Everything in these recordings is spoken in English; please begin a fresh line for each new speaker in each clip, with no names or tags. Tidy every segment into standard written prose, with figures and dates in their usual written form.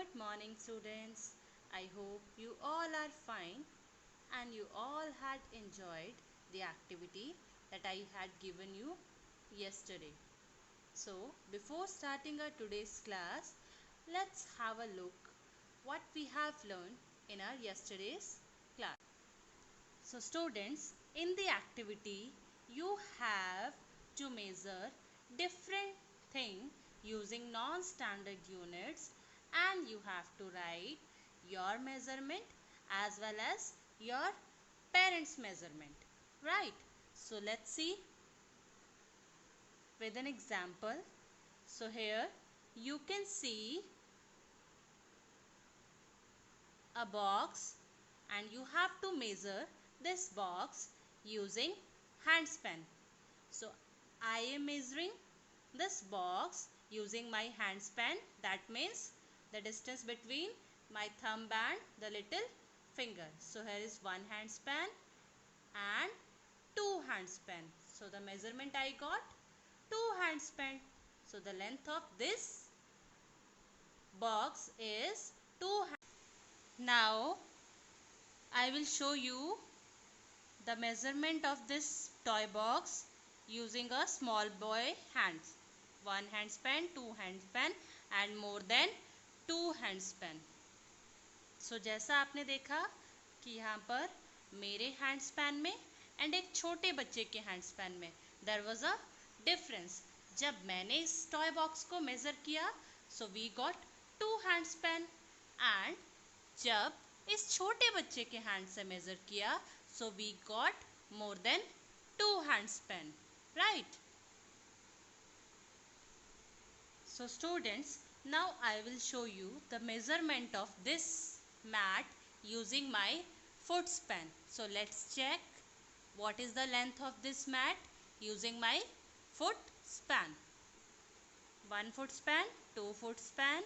Good morning, students. I hope you all are fine and you all had enjoyed the activity that I had given you yesterday. So, before starting our today's class, let's have a look what we have learned in our yesterday's class. So, students, in the activity, you have to measure different thing using non-standard units, and you have to write your measurement as well as your parents' measurement. Right? So, let's see with an example. So, here you can see a box and you have to measure this box using hand span. So I am measuring this box using my hand span. That means the distance between my thumb and the little finger. So here is one hand span and two hand span. So the measurement I got two hand span. So the length of this box is 2 hands. Now I will show you the measurement of this toy box using a small boy hands. One hand span, two hand span and more than two hand span. So जैसा आपने देखा कि यहाँ पर मेरे hand span में and एक छोटे बच्चे के हैंड स्पैन में देयर वाज अ डिफरेंस. जब मैंने इस टॉय बॉक्स को मेज़र किया so we got two hand span and जब इस छोटे बच्चे के हैंड से मेज़र किया so we got more than two hand span. Right? So students, now I will show you the measurement of this mat using my foot span. So let's check what is the length of this mat using my foot span. 1 foot span, 2 foot span,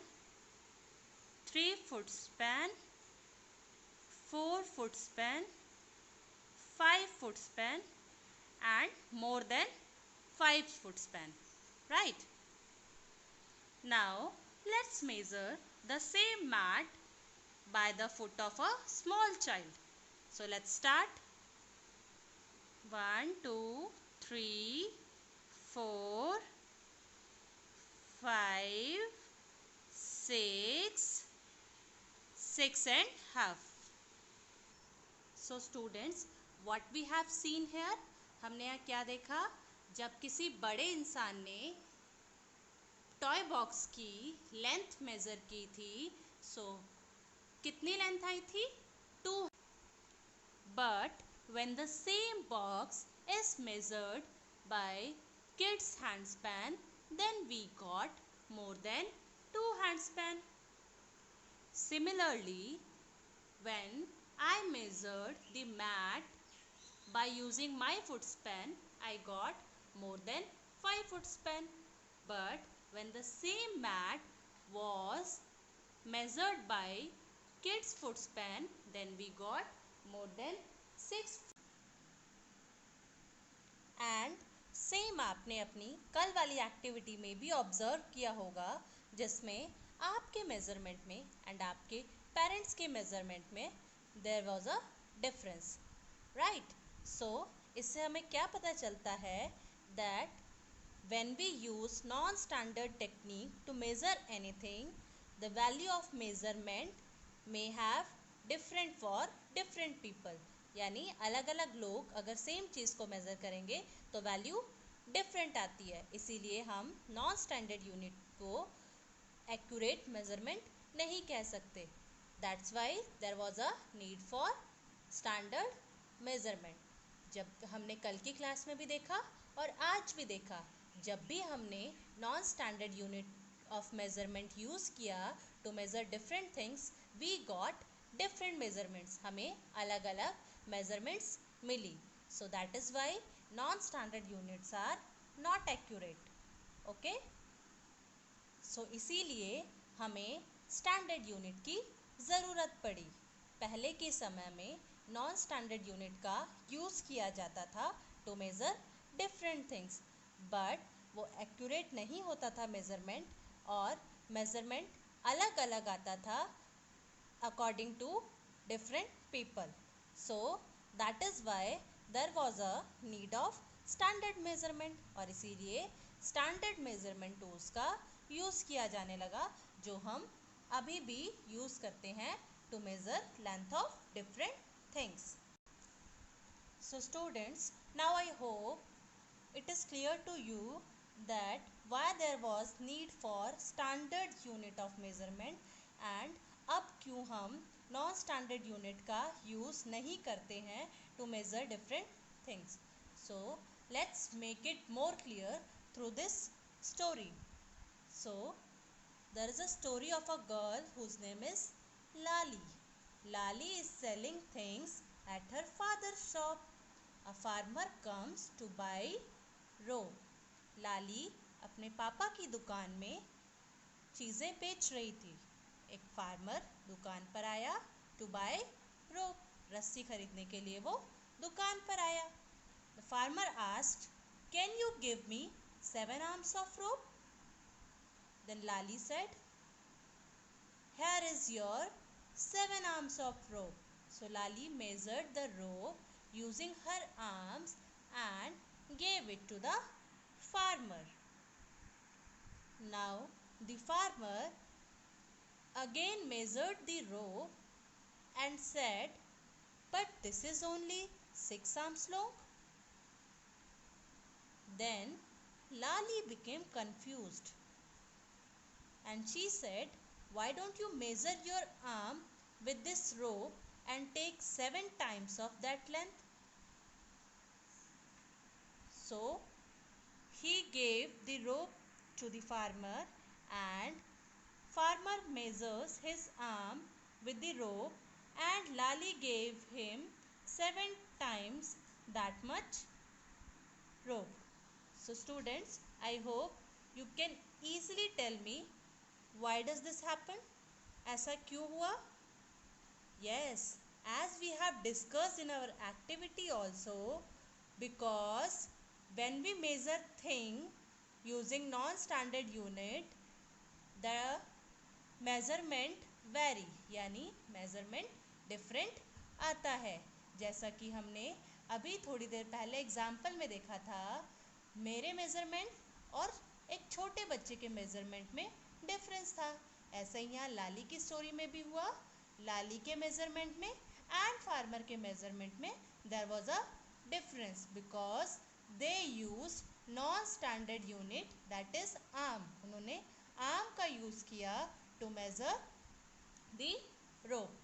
3 foot span, 4 foot span, 5 foot span and more than 5 foot span. Right? Now let's measure the same mat by the foot of a small child. So let's start. 1, 2, 3, 4, 5, 6, 6 and half. So students, what we have seen here, हमने यहाँ क्या देखा? जब किसी बड़े इंसान ने toy box की लेंथ मेज़र की थी सो कितनी लेंथ आई थी? 2. But when the same box is measured by kids hand span then we got more than 2 hand span. Similarly, when I measured the mat by using my foot span, I got more than 5 foot span. But when the same mat was measured by kids foot span, then we got more than 6. And same आपने अपनी कल वाली activity में भी observe किया होगा जिसमें आपके मेज़रमेंट में एंड आपके पेरेंट्स के मेज़रमेंट में there was a difference. Right? So इससे हमें क्या पता चलता है that when we use non-standard technique to measure anything, the value of measurement may have different for different people. यानी अलग अलग लोग अगर सेम चीज़ को मेज़र करेंगे तो वैल्यू डिफरेंट आती है. इसीलिए हम नॉन स्टैंडर्ड यूनिट को एक्यूरेट मेज़रमेंट नहीं कह सकते. That's why there was a need for standard measurement. जब हमने कल की क्लास में भी देखा और आज भी देखा, जब भी हमने non standard unit of measurement use किया to measure different things we got different measurements. हमें अलग अलग मेज़रमेंट्स मिली. So that is why non standard units are not accurate. Okay? So इसीलिए हमें स्टैंडर्ड यूनिट की ज़रूरत पड़ी. पहले के समय में नॉन स्टैंडर्ड यूनिट का यूज़ किया जाता था to measure different things, but वो एक्यूरेट नहीं होता था मेज़रमेंट और मेज़रमेंट अलग अलग आता था according to different people. So that is why there was a need of standard measurement और इसीलिए standard measurement tools का यूज़ किया जाने लगा जो हम अभी भी यूज़ करते हैं to measure length of different things. So students, now I hope it is clear to you that why there was need for standard unit of measurement and अब क्यों हम नॉन स्टैंडर्ड यूनिट का use नहीं करते हैं to measure different things. So let's make it more clear through this story. So there is a story of a girl whose name is Lali. Lali is selling things at her father's shop. A farmer comes to buy rope. लाली अपने पापा की दुकान में चीज़ें बेच रही थी. एक फार्मर दुकान पर आया टू बाय रोप. रस्सी खरीदने के लिए वो दुकान पर आया. The farmer asked, can you give me 7 arms of rope? Then Lali said, here is your 7 arms of rope. So Lali measured the rope using her arms and gave it to the farmer. Now the farmer again measured the rope and said, but this is only 6 arms long. Then Lali became confused and she said, why don't you measure your arm with this rope and take 7 times of that length? So he gave the rope to the farmer and farmer measures his arm with the rope and Lali gave him 7 times that much rope. So students, I hope you can easily tell me why does this happen? ऐसा क्यों हुआ? Yes, as we have discussed in our activity also, because when we measure thing using non-standard unit, the measurement vary यानी measurement different आता है. जैसा कि हमने अभी थोड़ी देर पहले एग्जाम्पल में देखा था, मेरे मेज़रमेंट और एक छोटे बच्चे के मेज़रमेंट में डिफरेंस था. ऐसा ही यहाँ लाली की स्टोरी में भी हुआ. लाली के मेज़रमेंट में एंड फार्मर के मेज़रमेंट में there was a difference because they use non standard unit that is arm. उन्होंने आर्म का यूज़ किया to measure the rope.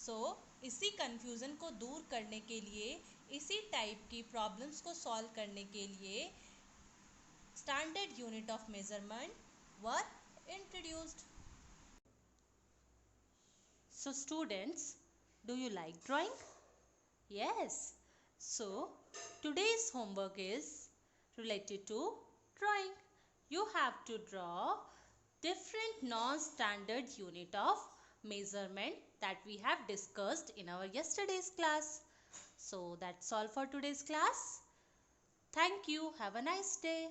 So इसी कन्फ्यूज़न को दूर करने के लिए, इसी टाइप की प्रॉब्लम्स को सॉल्व करने के लिए standard unit of measurement were introduced. So students, do you like drawing? Yes. So today's homework is related to drawing. You have to draw different non-standard unit of measurement that we have discussed in our yesterday's class. So that's all for today's class. Thank you. Have a nice day.